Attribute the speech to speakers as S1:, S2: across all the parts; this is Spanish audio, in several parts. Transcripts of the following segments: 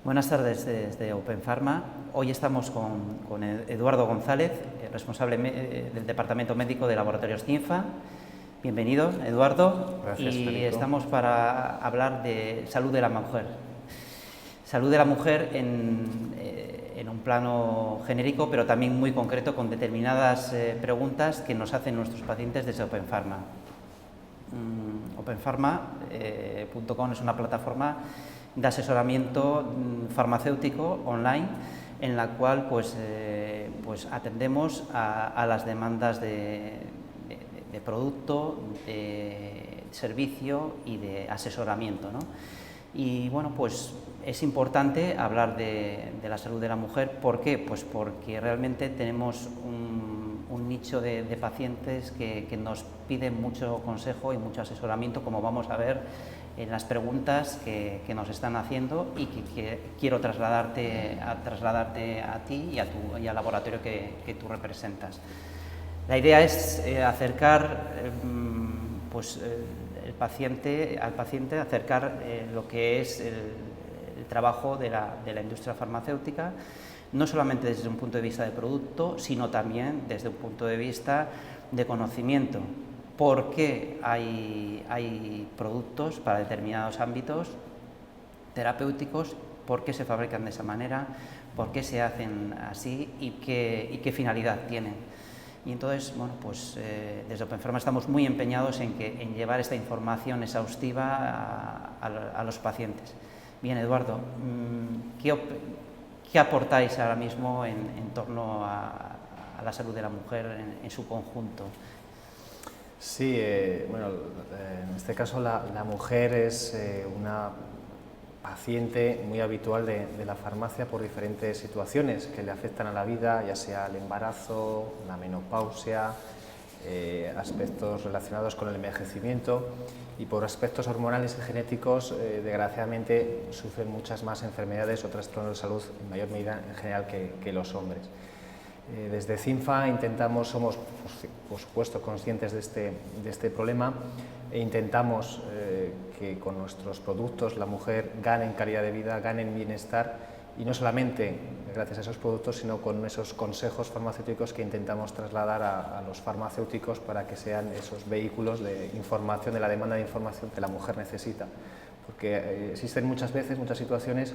S1: Buenas tardes desde Open Pharma. Hoy estamos con Eduardo González, responsable del Departamento Médico de Laboratorios CINFA. Bienvenido, Eduardo.
S2: Gracias, Federico.
S1: Estamos para hablar de salud de la mujer. Salud de la mujer en un plano genérico, pero también muy concreto, con determinadas preguntas que nos hacen nuestros pacientes desde Open Pharma. Openpharma.com es una plataforma de asesoramiento farmacéutico online en la cual pues atendemos a las demandas de producto, de servicio y de asesoramiento, ¿no? Y bueno, pues es importante hablar de la salud de la mujer. ¿Por qué? Pues porque realmente tenemos un nicho de pacientes que nos piden mucho consejo y mucho asesoramiento, como vamos a ver en las preguntas que nos están haciendo y que quiero trasladarte a ti y al laboratorio que tú representas. La idea es acercar al paciente acercar lo que es el trabajo de la industria farmacéutica, no solamente desde un punto de vista de producto, sino también desde un punto de vista de conocimiento. ¿Por qué hay productos para determinados ámbitos terapéuticos? ¿Por qué se fabrican de esa manera? ¿Por qué se hacen así? ¿Y qué finalidad tienen? Y entonces, bueno, pues desde Open Pharma estamos muy empeñados en llevar esta información exhaustiva a los pacientes. Bien, Eduardo, ¿qué aportáis ahora mismo en torno a la salud de la mujer en su conjunto?
S2: Sí, bueno, en este caso la mujer es una paciente muy habitual de la farmacia por diferentes situaciones que le afectan a la vida, ya sea el embarazo, la menopausia, aspectos relacionados con el envejecimiento, y por aspectos hormonales y genéticos, desgraciadamente sufren muchas más enfermedades o trastornos de salud en mayor medida en general que los hombres. Desde CINFA somos por supuesto conscientes de este problema e intentamos que con nuestros productos la mujer gane en calidad de vida, gane en bienestar, y no solamente gracias a esos productos, sino con esos consejos farmacéuticos que intentamos trasladar a los farmacéuticos para que sean esos vehículos de información, de la demanda de información que la mujer necesita. Porque existen muchas situaciones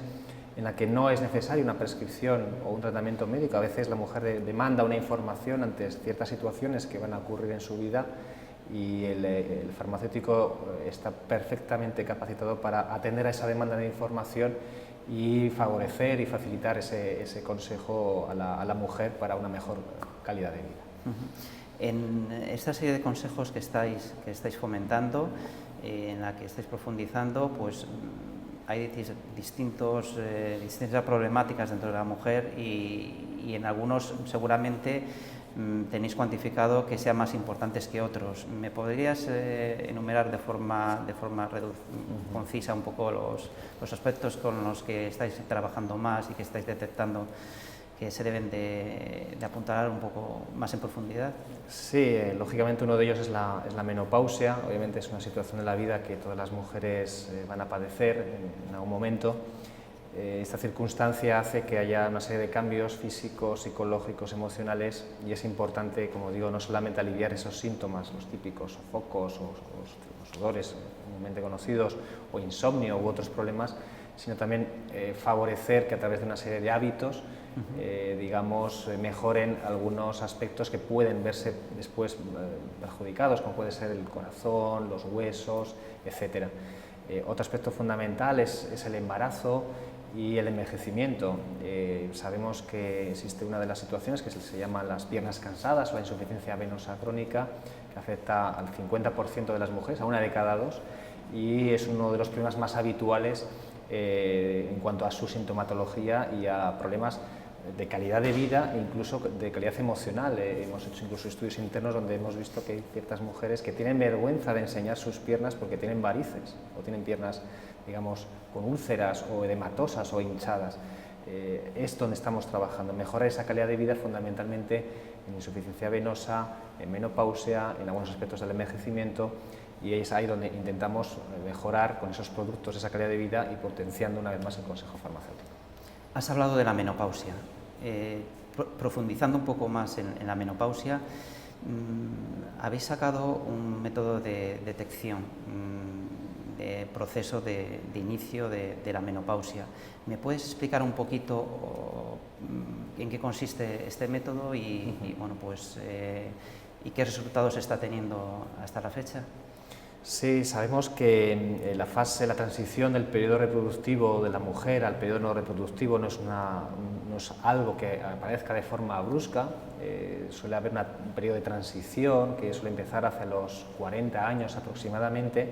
S2: en la que no es necesaria una prescripción o un tratamiento médico. A veces la mujer demanda una información ante ciertas situaciones que van a ocurrir en su vida, y el farmacéutico está perfectamente capacitado para atender a esa demanda de información y favorecer y facilitar ese consejo a la mujer para una mejor calidad de vida.
S1: En esta serie de consejos que estáis fomentando, en la que estáis profundizando, pues hay distintas problemáticas dentro de la mujer, y en algunos seguramente tenéis cuantificado que sean más importantes que otros. ¿Me podrías enumerar de forma concisa un poco los aspectos con los que estáis trabajando más y que estáis detectando que se deben de apuntalar un poco más en profundidad?
S2: Sí, lógicamente uno de ellos es la menopausia. Obviamente es una situación de la vida que todas las mujeres van a padecer en algún momento. Esta circunstancia hace que haya una serie de cambios físicos, psicológicos, emocionales, y es importante, como digo, no solamente aliviar esos síntomas, los típicos sofocos o sudores comúnmente conocidos, o insomnio u otros problemas, sino también favorecer que a través de una serie de hábitos mejoren algunos aspectos que pueden verse después perjudicados, como puede ser el corazón, los huesos, etc. Otro aspecto fundamental es el embarazo y el envejecimiento. Sabemos que existe una de las situaciones que se llaman las piernas cansadas o la insuficiencia venosa crónica, que afecta al 50% de las mujeres, a una de cada dos, y es uno de los problemas más habituales en cuanto a su sintomatología y a problemas de calidad de vida e incluso de calidad emocional. Hemos hecho incluso estudios internos donde hemos visto que hay ciertas mujeres que tienen vergüenza de enseñar sus piernas porque tienen varices o tienen piernas, digamos, con úlceras o edematosas o hinchadas. Es donde estamos trabajando, mejorar esa calidad de vida fundamentalmente en insuficiencia venosa, en menopausia, en algunos aspectos del envejecimiento, y es ahí donde intentamos mejorar con esos productos esa calidad de vida y potenciando una vez más el consejo farmacéutico.
S1: Has hablado de la menopausia. Profundizando un poco más en la menopausia, habéis sacado un método de detección, de proceso de inicio de la menopausia. ¿Me puedes explicar un poquito en qué consiste este método y bueno, pues, y qué resultados está teniendo hasta la fecha?
S2: Sí, sabemos que la transición del periodo reproductivo de la mujer al periodo no reproductivo no es algo que aparezca de forma brusca. Suele haber un periodo de transición que suele empezar hacia los 40 años aproximadamente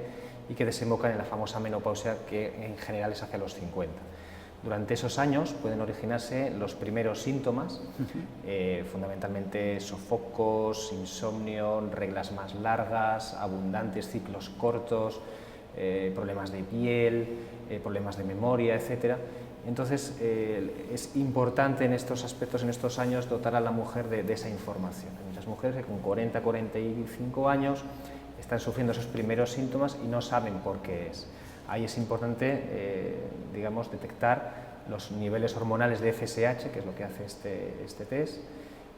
S2: y que desemboca en la famosa menopausia, que en general es hacia los 50. Durante esos años pueden originarse los primeros síntomas, fundamentalmente sofocos, insomnio, reglas más largas, abundantes ciclos cortos, problemas de piel, problemas de memoria, etc. Entonces es importante en estos aspectos, en estos años, dotar a la mujer de esa información. Hay muchas mujeres que con 40-45 años están sufriendo esos primeros síntomas y no saben por qué es. Ahí es importante, digamos, detectar los niveles hormonales de FSH, que es lo que hace este test,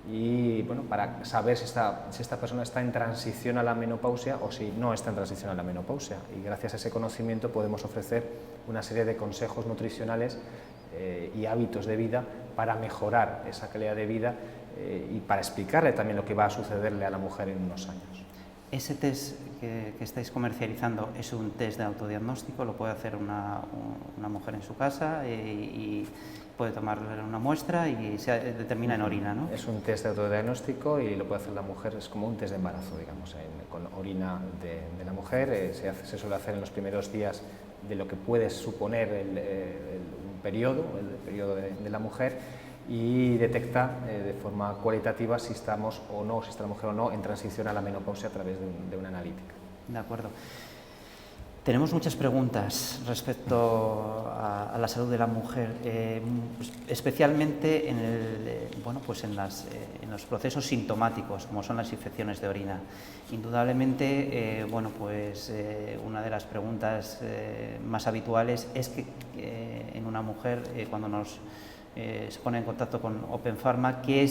S2: y bueno, para saber si esta persona está en transición a la menopausia o si no está en transición a la menopausia. Y gracias a ese conocimiento podemos ofrecer una serie de consejos nutricionales y hábitos de vida para mejorar esa calidad de vida y para explicarle también lo que va a sucederle a la mujer en unos años.
S1: ¿Ese test que estáis comercializando es un test de autodiagnóstico? ¿Lo puede hacer una mujer en su casa y puede tomarle una muestra y se determina en orina, ¿no?
S2: Es un test de autodiagnóstico y lo puede hacer la mujer, es como un test de embarazo, digamos, con orina de la mujer. Se suele hacer en los primeros días de lo que puede suponer un periodo, el periodo de la mujer, y detecta de forma cualitativa si estamos o no, si está la mujer o no en transición a la menopausia a través de una analítica.
S1: De acuerdo. Tenemos muchas preguntas respecto a la salud de la mujer, especialmente en los procesos sintomáticos, como son las infecciones de orina. Indudablemente, una de las preguntas más habituales es que en una mujer, cuando se pone en contacto con Open Pharma, ¿qué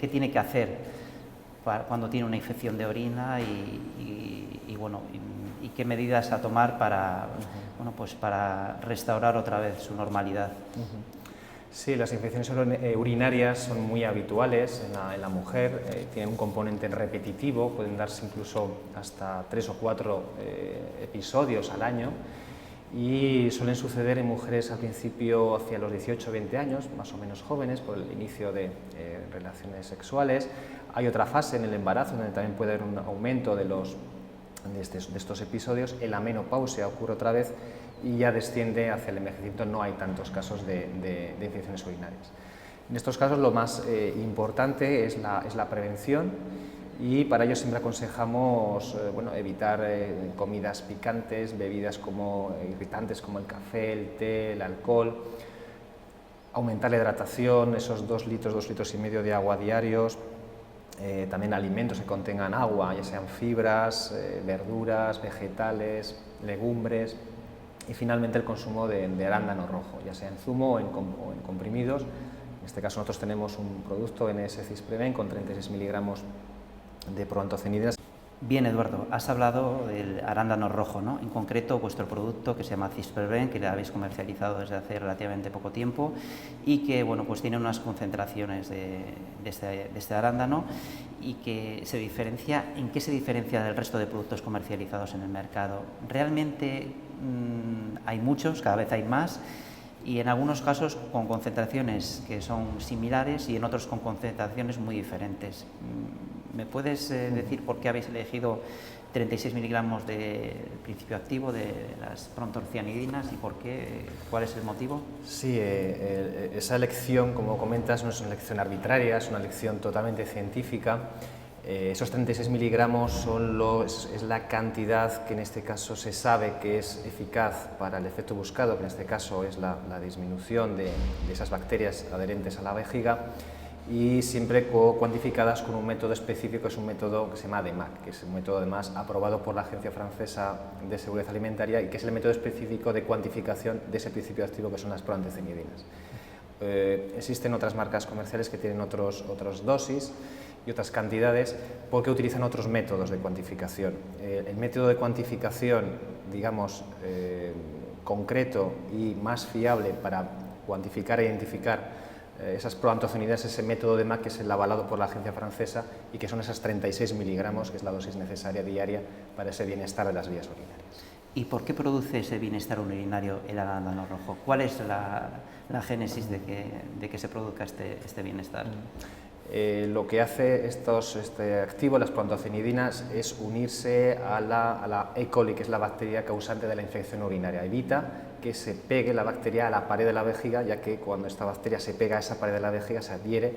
S1: tiene que hacer cuando tiene una infección de orina y qué medidas a tomar para restaurar otra vez su normalidad?
S2: Sí, las infecciones urinarias son muy habituales en la mujer, tienen un componente repetitivo, pueden darse incluso hasta 3 o 4 episodios al año, y suelen suceder en mujeres al principio hacia los 18 o 20 años, más o menos jóvenes, por el inicio de relaciones sexuales. Hay otra fase en el embarazo donde también puede haber un aumento de estos episodios. En la menopausia ocurre otra vez y ya desciende hacia el envejecimiento, no hay tantos casos de infecciones urinarias. En estos casos lo más importante es la prevención, y para ello siempre aconsejamos evitar comidas picantes, bebidas irritantes como el café, el té, el alcohol, aumentar la hidratación, esos 2 litros y medio de agua diarios, también alimentos que contengan agua, ya sean fibras, verduras, vegetales, legumbres, y finalmente el consumo de arándano rojo, ya sea en zumo o en comprimidos. En este caso nosotros tenemos un producto NS-Cispreven con 36 miligramos de proantocenidinas.
S1: Bien, Eduardo, has hablado del arándano rojo, ¿no? En concreto, vuestro producto, que se llama Cispreven, que lo habéis comercializado desde hace relativamente poco tiempo y que tiene unas concentraciones de este arándano y que se diferencia. ¿En qué se diferencia del resto de productos comercializados en el mercado? Realmente hay muchos, cada vez hay más, y en algunos casos con concentraciones que son similares y en otros con concentraciones muy diferentes. ¿Me puedes decir por qué habéis elegido 36 miligramos de principio activo de las proanthocianidinas y cuál es el motivo?
S2: Sí, esa elección, como comentas, no es una elección arbitraria, es una elección totalmente científica. Esos 36 miligramos es la cantidad que en este caso se sabe que es eficaz para el efecto buscado, que en este caso es la disminución de esas bacterias adherentes a la vejiga, y siempre cuantificadas con un método específico, que es un método que se llama DEMAC, que es un método además aprobado por la Agencia Francesa de Seguridad Alimentaria y que es el método específico de cuantificación de ese principio activo que son las proanthocenidinas. Existen otras marcas comerciales que tienen otras dosis y otras cantidades porque utilizan otros métodos de cuantificación. El método de cuantificación, digamos, concreto y más fiable para cuantificar e identificar esas proantocianinas, ese método de MAC, que es el avalado por la agencia francesa y que son esas 36 miligramos, que es la dosis necesaria diaria para ese bienestar de las vías urinarias.
S1: ¿Y por qué produce ese bienestar urinario el arándano rojo? ¿Cuál es la génesis de que se produzca este bienestar?
S2: Lo que hace este activo, las proantocianidinas, es unirse a la E. coli, que es la bacteria causante de la infección urinaria. Evita que se pegue la bacteria a la pared de la vejiga, ya que cuando esta bacteria se pega a esa pared de la vejiga, se adhiere,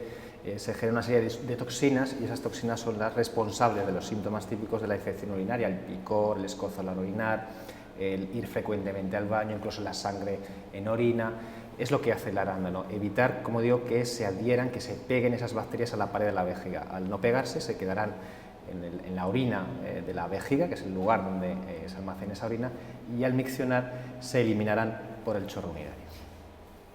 S2: se genera una serie de toxinas, y esas toxinas son las responsables de los síntomas típicos de la infección urinaria: el picor, el escozor al orinar, el ir frecuentemente al baño, incluso la sangre en orina. Es lo que hace el arándano, evitar, como digo, que se adhieran, que se peguen esas bacterias a la pared de la vejiga. Al no pegarse, se quedarán en la orina de la vejiga, que es el lugar donde se almacena esa orina, y al miccionar se eliminarán por el chorro urinario.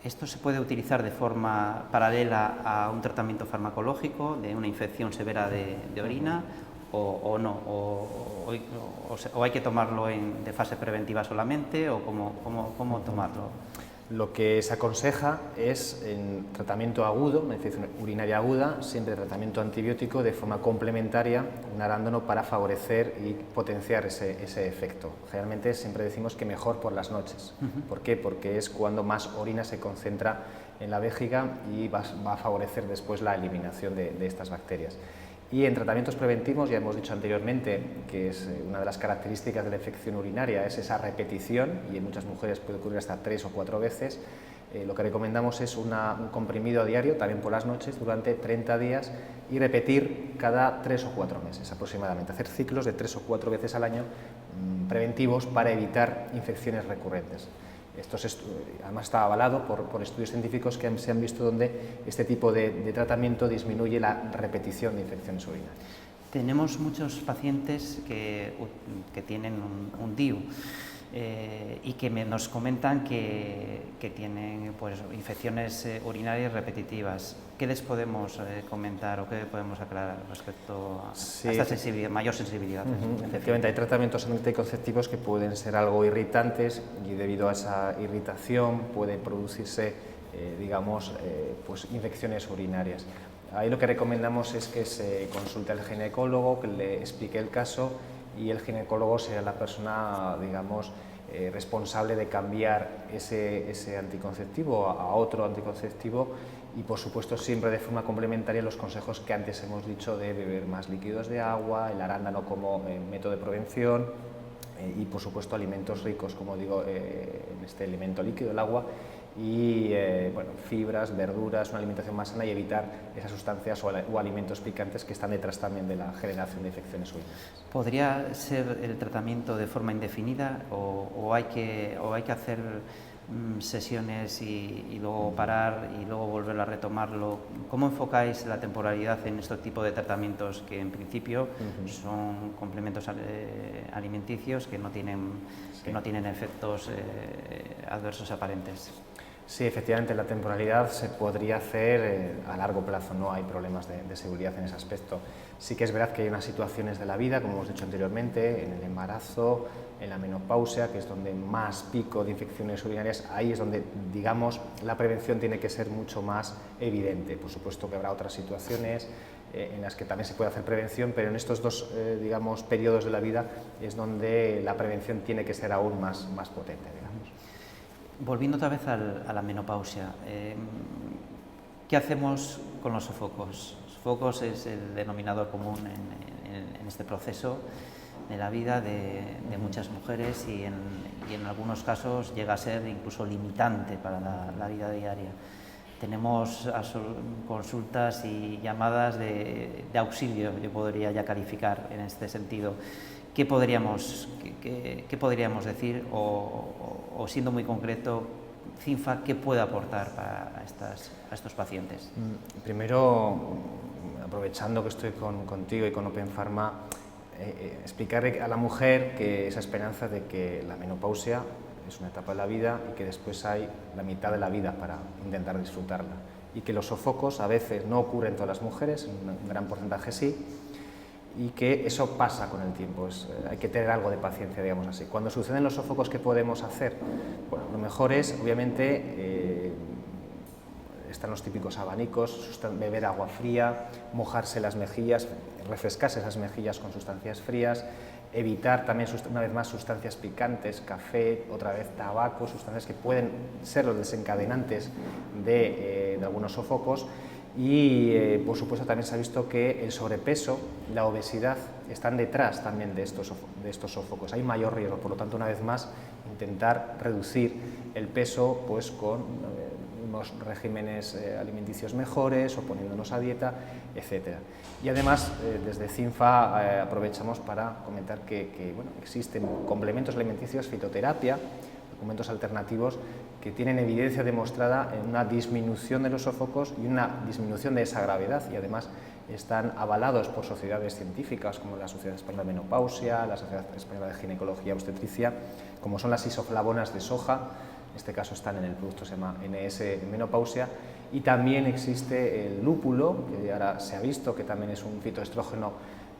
S1: ¿Esto se puede utilizar de forma paralela a un tratamiento farmacológico de una infección severa de orina o no? ¿O hay que tomarlo de fase preventiva solamente? ¿O cómo tomarlo?
S2: Lo que se aconseja es, en tratamiento agudo, una infección urinaria aguda, siempre tratamiento antibiótico de forma complementaria, un arándano, para favorecer y potenciar ese efecto. Generalmente siempre decimos que mejor por las noches. ¿Por qué? Porque es cuando más orina se concentra en la vejiga y va a favorecer después la eliminación de estas bacterias. Y en tratamientos preventivos, ya hemos dicho anteriormente que es una de las características de la infección urinaria, es esa repetición, y en muchas mujeres puede ocurrir hasta 3 o 4 veces. Lo que recomendamos es un comprimido a diario, también por las noches, durante 30 días, y repetir cada 3 o 4 meses aproximadamente, hacer ciclos de 3 o 4 veces al año preventivos para evitar infecciones recurrentes. Esto además está avalado por estudios científicos que se han visto donde este tipo de tratamiento disminuye la repetición de infecciones urinarias.
S1: Tenemos muchos pacientes que tienen un DIU y que nos comentan que tienen pues, infecciones urinarias repetitivas. ¿Qué les podemos comentar o qué podemos aclarar respecto a esta mayor sensibilidad?
S2: Efectivamente, hay tratamientos anticonceptivos que pueden ser algo irritantes, y debido a esa irritación puede producirse, pues infecciones urinarias. Ahí lo que recomendamos es que se consulte al ginecólogo, que le explique el caso, y el ginecólogo sea la persona, responsable de cambiar ese anticonceptivo a otro anticonceptivo, y por supuesto siempre de forma complementaria los consejos que antes hemos dicho de beber más líquidos de agua, el arándano como método de prevención, y por supuesto alimentos ricos, como digo, en este elemento líquido, el agua, y fibras, verduras, una alimentación más sana, y evitar esas sustancias o alimentos picantes que están detrás también de la generación de infecciones urinarias.
S1: ¿Podría ser el tratamiento de forma indefinida o hay que hacer sesiones y luego parar y luego volver a retomarlo? ¿Cómo enfocáis la temporalidad en este tipo de tratamientos que en principio son complementos alimenticios que no tienen efectos adversos aparentes?
S2: Sí, efectivamente, la temporalidad se podría hacer a largo plazo, no hay problemas de seguridad en ese aspecto. Sí que es verdad que hay unas situaciones de la vida, como hemos dicho anteriormente, en el embarazo, en la menopausia, que es donde más pico de infecciones urinarias, ahí es donde, digamos, la prevención tiene que ser mucho más evidente. Por supuesto que habrá otras situaciones en las que también se puede hacer prevención, pero en estos dos, periodos de la vida es donde la prevención tiene que ser aún más potente, digamos.
S1: Volviendo otra vez a la menopausia, ¿qué hacemos con los sofocos? Sofocos es el denominador común en este proceso de la vida de muchas mujeres y en algunos casos llega a ser incluso limitante para la vida diaria. Tenemos consultas y llamadas de auxilio, yo podría ya calificar en este sentido. ¿Qué podríamos decir o siendo muy concreto, CINFA, qué puede aportar a estos pacientes?
S2: Primero, aprovechando que estoy contigo y con Open Pharma, explicarle a la mujer que esa esperanza de que la menopausia es una etapa de la vida y que después hay la mitad de la vida para intentar disfrutarla. Y que los sofocos a veces no ocurren en todas las mujeres, en un gran porcentaje sí, y que eso pasa con el tiempo, hay que tener algo de paciencia, digamos así. Cuando suceden los sofocos, ¿qué podemos hacer? Bueno, lo mejor es, obviamente, están los típicos abanicos, beber agua fría, mojarse las mejillas, refrescarse esas mejillas con sustancias frías, evitar también, una vez más, sustancias picantes, café, otra vez tabaco, sustancias que pueden ser los desencadenantes de algunos sofocos. Y, por supuesto, también se ha visto que el sobrepeso, la obesidad, están detrás también de estos sofocos. Hay mayor riesgo, por lo tanto, una vez más, intentar reducir el peso pues, con unos regímenes alimenticios mejores o poniéndonos a dieta, etc. Y además, desde CINFA aprovechamos para comentar que bueno, existen complementos alimenticios, fitoterapia, documentos alternativos que tienen evidencia demostrada en una disminución de los sofocos y una disminución de esa gravedad, y además están avalados por sociedades científicas como la Sociedad Española de Menopausia, la Sociedad Española de Ginecología y Obstetricia, como son las isoflavonas de soja, en este caso están en el producto, se llama NS Menopausia, y también existe el lúpulo, que ahora se ha visto que también es un fitoestrógeno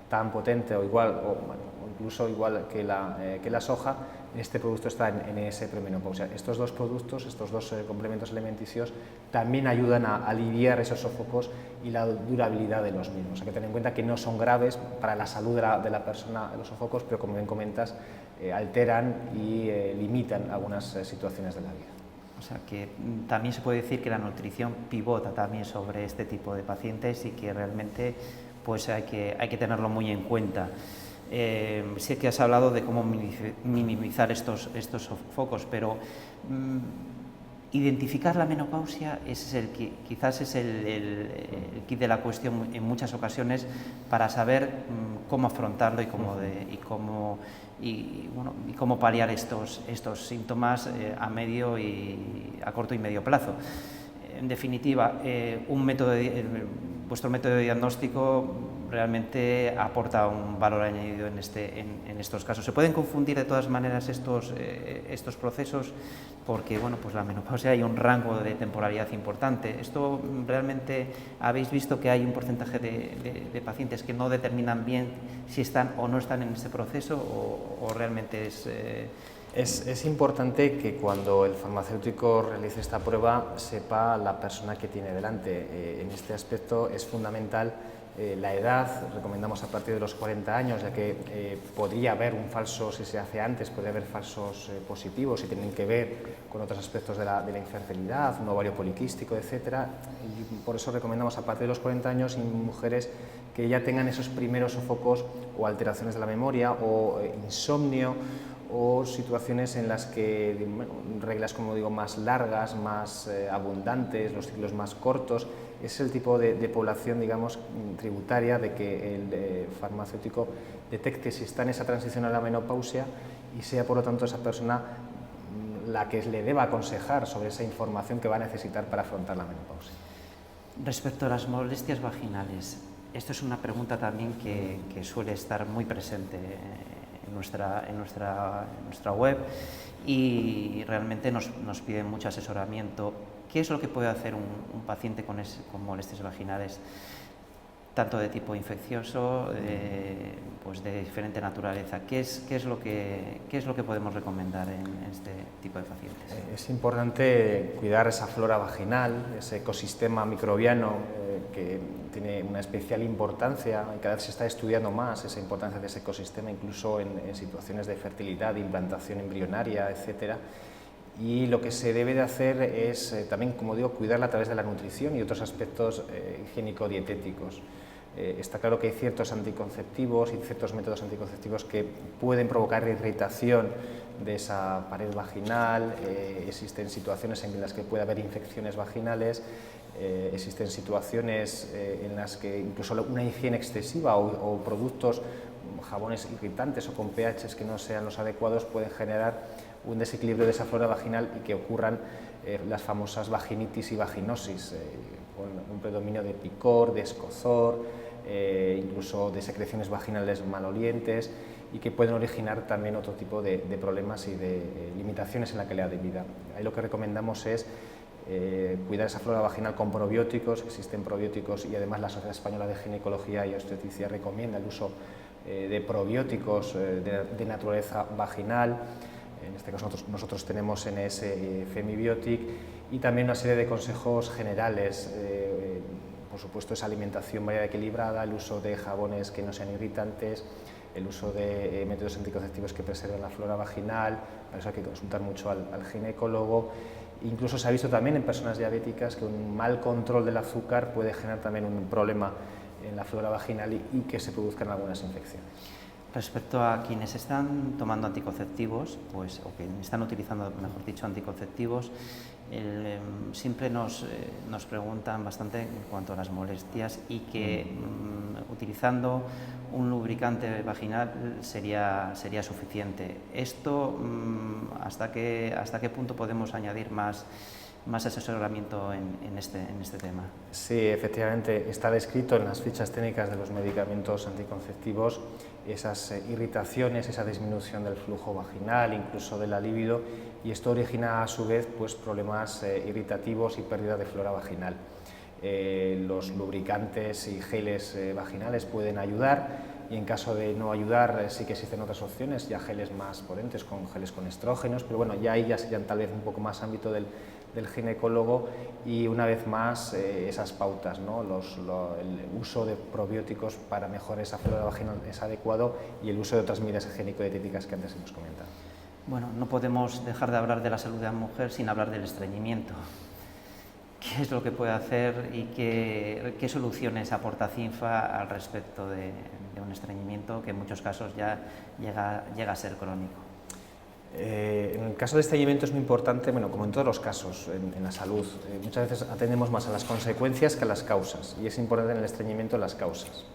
S2: tan potente o igual, o incluso igual que la soja. Este producto está en NS Premenopausia. Estos dos productos, estos dos complementos alimenticios, también ayudan a aliviar esos sofocos y la durabilidad de los mismos. Hay que tener en cuenta que no son graves para la salud de la persona los sofocos, pero como bien comentas, alteran y limitan algunas situaciones de la vida.
S1: O sea que también se puede decir que la nutrición pivota también sobre este tipo de pacientes y que realmente pues hay que tenerlo muy en cuenta. Sí que has hablado de cómo minimizar estos sofocos, pero identificar la menopausia quizás es el kit de la cuestión en muchas ocasiones para saber cómo afrontarlo y cómo paliar estos síntomas a medio y a corto y medio plazo. En definitiva, vuestro método de diagnóstico realmente aporta un valor añadido en estos casos. Se pueden confundir de todas maneras estos procesos porque bueno, pues la menopausia hay un rango de temporalidad importante. Esto realmente habéis visto que hay un porcentaje de pacientes que no determinan bien si están o no están en este proceso o realmente es...
S2: Es importante que cuando el farmacéutico realice esta prueba sepa la persona que tiene delante. En este aspecto es fundamental la edad, recomendamos a partir de los 40 años, ya que podría haber un falso, si se hace antes, podría haber falsos positivos y tienen que ver con otros aspectos de la infertilidad, un ovario poliquístico, etc. Y por eso recomendamos a partir de los 40 años y mujeres que ya tengan esos primeros sofocos o alteraciones de la memoria o insomnio, o situaciones en las que, bueno, reglas, como digo, más largas, más abundantes, los ciclos más cortos. Es el tipo de población, digamos, tributaria de que el farmacéutico detecte si está en esa transición a la menopausia y sea, por lo tanto, esa persona la que le deba aconsejar sobre esa información que va a necesitar para afrontar la menopausia.
S1: Respecto a las molestias vaginales, esto es una pregunta también que suele estar muy presente en nuestra web y realmente nos piden mucho asesoramiento. ¿Qué es lo que puede hacer un paciente con molestias vaginales, tanto de tipo infeccioso, pues de diferente naturaleza? ¿Qué es lo que podemos recomendar en este tipo de pacientes?
S2: Es importante cuidar esa flora vaginal, ese ecosistema microbiano que tiene una especial importancia y cada vez se está estudiando más esa importancia de ese ecosistema, incluso en situaciones de fertilidad, de implantación embrionaria, etc. Y lo que se debe de hacer es también, como digo, cuidarla a través de la nutrición y otros aspectos higiénico-dietéticos. Está claro que hay ciertos anticonceptivos y ciertos métodos anticonceptivos que pueden provocar irritación de esa pared vaginal, existen situaciones en las que puede haber infecciones vaginales, existen situaciones en las que incluso una higiene excesiva o productos, jabones irritantes o con pHs que no sean los adecuados pueden generar un desequilibrio de esa flora vaginal y que ocurran las famosas vaginitis y vaginosis, con un predominio de picor, de escozor, incluso de secreciones vaginales malolientes, y que pueden originar también otro tipo de problemas y de limitaciones en la calidad de vida. Ahí lo que recomendamos es cuidar esa flora vaginal con probióticos, existen probióticos y además la Sociedad Española de Ginecología y Obstetricia recomienda el uso de probióticos de naturaleza vaginal. En este caso nosotros tenemos NS Femibiotic, y también una serie de consejos generales, por supuesto esa alimentación variada y equilibrada, el uso de jabones que no sean irritantes, el uso de métodos anticonceptivos que preserven la flora vaginal. Para eso hay que consultar mucho al ginecólogo. Incluso se ha visto también en personas diabéticas que un mal control del azúcar puede generar también un problema en la flora vaginal y que se produzcan algunas infecciones.
S1: Respecto a quienes están tomando anticonceptivos, pues, o que están utilizando, mejor dicho, anticonceptivos, siempre nos preguntan bastante en cuanto a las molestias y que utilizando un lubricante vaginal sería suficiente. Esto, ¿hasta qué punto podemos añadir más asesoramiento en este tema?
S2: Sí, efectivamente, está descrito en las fichas técnicas de los medicamentos anticonceptivos esas irritaciones, esa disminución del flujo vaginal, incluso de la libido, y esto origina a su vez pues, problemas irritativos y pérdida de flora vaginal. Los lubricantes y geles vaginales pueden ayudar, y en caso de no ayudar sí que existen otras opciones, ya geles más potentes, con geles con estrógenos, pero bueno, ya ahí ya serían tal vez un poco más ámbito del ginecólogo, y una vez más esas pautas, ¿no? El uso de probióticos para mejorar esa flora vaginal es adecuado, y el uso de otras medidas higiénico-dietéticas que antes hemos comentado.
S1: Bueno, no podemos dejar de hablar de la salud de la mujer sin hablar del estreñimiento. ¿Qué es lo que puede hacer y qué soluciones aporta CINFA al respecto de un estreñimiento que en muchos casos ya llega a ser crónico?
S2: En el caso de estreñimiento es muy importante, bueno, como en todos los casos en la salud, muchas veces atendemos más a las consecuencias que a las causas, y es importante en el estreñimiento las causas.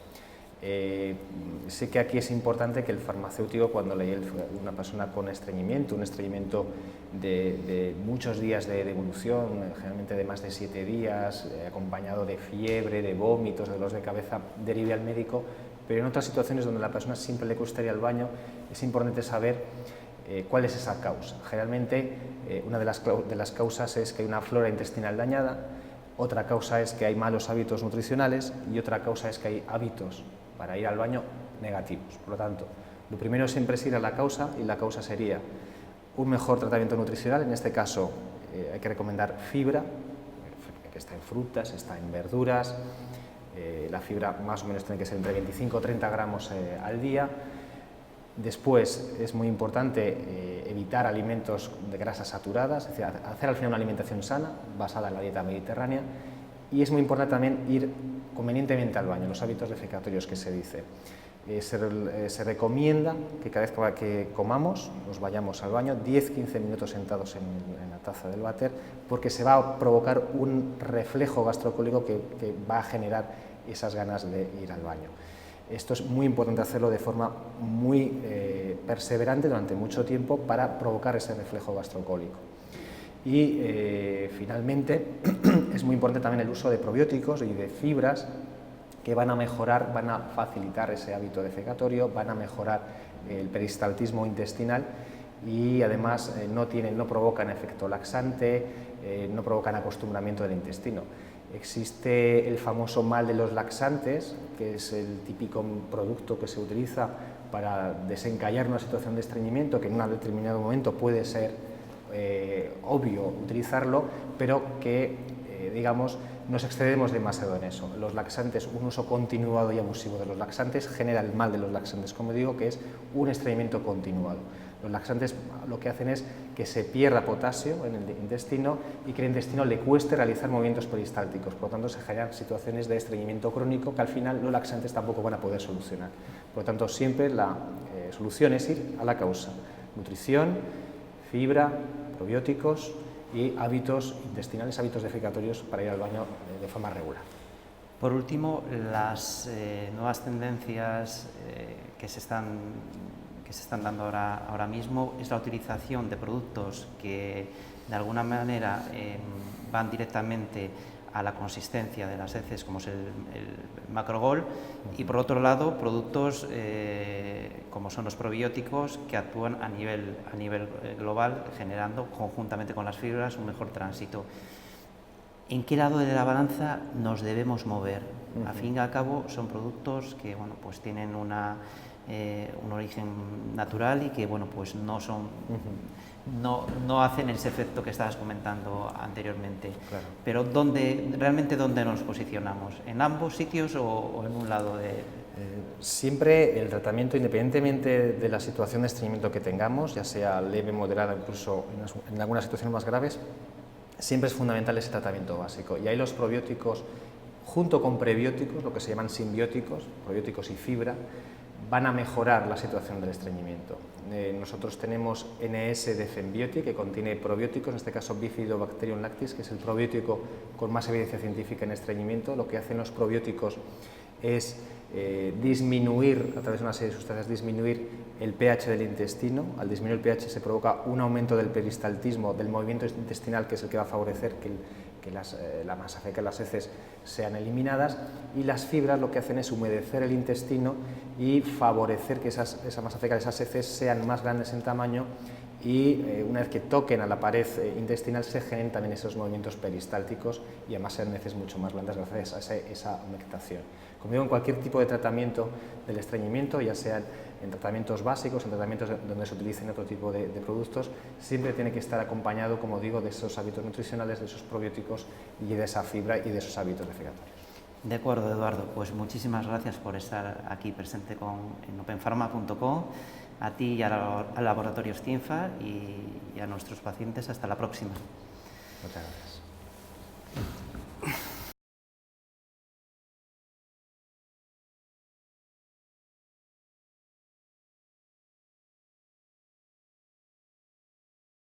S2: Sí que aquí es importante que el farmacéutico, cuando lee una persona con estreñimiento, un estreñimiento de muchos días de evolución, generalmente de más de 7 días, acompañado de fiebre, de vómitos, de dolores de cabeza, derive al médico, pero en otras situaciones donde a la persona siempre le cuesta ir al baño, es importante saber cuál es esa causa. Generalmente una de las causas es que hay una flora intestinal dañada, otra causa es que hay malos hábitos nutricionales y otra causa es que hay hábitos para ir al baño negativos. Por lo tanto, lo primero siempre es ir a la causa, y la causa sería un mejor tratamiento nutricional. En este caso hay que recomendar fibra, que está en frutas, está en verduras. La fibra más o menos tiene que ser entre 25 o 30 gramos al día. Después es muy importante evitar alimentos de grasas saturadas, es decir, hacer al final una alimentación sana basada en la dieta mediterránea, y es muy importante también ir convenientemente al baño, los hábitos defecatorios que se dice. Se recomienda que cada vez que comamos nos vayamos al baño 10-15 minutos sentados en la taza del váter, porque se va a provocar un reflejo gastrocólico que va a generar esas ganas de ir al baño. Esto es muy importante hacerlo de forma muy perseverante durante mucho tiempo para provocar ese reflejo gastrocólico. Y finalmente es muy importante también el uso de probióticos y de fibras que van a mejorar, van a facilitar ese hábito defecatorio, van a mejorar el peristaltismo intestinal, y además no provocan efecto laxante, no provocan acostumbramiento del intestino. Existe el famoso mal de los laxantes, que es el típico producto que se utiliza para desencallar una situación de estreñimiento, que en un determinado momento puede ser obvio utilizarlo, pero que, digamos, nos excedemos demasiado en eso. Los laxantes, un uso continuado y abusivo de los laxantes genera el mal de los laxantes, como digo, que es un estreñimiento continuado. Los laxantes lo que hacen es que se pierda potasio en el intestino y que al intestino le cueste realizar movimientos peristálticos, por lo tanto se generan situaciones de estreñimiento crónico que al final los laxantes tampoco van a poder solucionar. Por lo tanto, siempre la solución es ir a la causa: nutrición, fibra, probióticos y hábitos intestinales, hábitos defecatorios para ir al baño de forma regular.
S1: Por último, las nuevas tendencias que se están dando ahora mismo es la utilización de productos que de alguna manera van directamente a la consistencia de las heces, como es el Macrogol, y por otro lado productos como son los probióticos, que actúan a nivel global, generando conjuntamente con las fibras un mejor tránsito. ¿En qué lado de la balanza nos debemos mover? Al fin y al cabo son productos que bueno, pues tienen un origen natural y que bueno, pues no son, no hacen ese efecto que estabas comentando anteriormente.
S2: Claro.
S1: Pero realmente ¿dónde nos posicionamos? ¿En ambos sitios o en un lado de...?
S2: Siempre el tratamiento, independientemente de la situación de estreñimiento que tengamos, ya sea leve, moderada, incluso en algunas situaciones más graves, siempre es fundamental ese tratamiento básico. Y ahí los probióticos, junto con prebióticos, lo que se llaman simbióticos, probióticos y fibra, van a mejorar la situación del estreñimiento. Nosotros tenemos NS de Fembiotic, que contiene probióticos, en este caso Bifidobacterium lactis, que es el probiótico con más evidencia científica en estreñimiento. Lo que hacen los probióticos es disminuir, a través de una serie de sustancias, disminuir el pH del intestino. Al disminuir el pH se provoca un aumento del peristaltismo, del movimiento intestinal, que es el que va a favorecer que la masa fecal, las heces, sean eliminadas, y las fibras lo que hacen es humedecer el intestino y favorecer que esa masa fecal, esas heces, sean más grandes en tamaño, y una vez que toquen a la pared intestinal se generen también esos movimientos peristálticos y además sean heces mucho más blandas gracias a esa humectación. Como digo, en cualquier tipo de tratamiento del estreñimiento, ya sean en tratamientos básicos, en tratamientos donde se utilicen otro tipo de productos, siempre tiene que estar acompañado, como digo, de esos hábitos nutricionales, de esos probióticos y de esa fibra y de esos hábitos defecatorios.
S1: De acuerdo, Eduardo, pues muchísimas gracias por estar aquí presente en openfarma.com, a ti y al Laboratorios Cienfa y a nuestros pacientes. Hasta la próxima.
S2: Muchas gracias.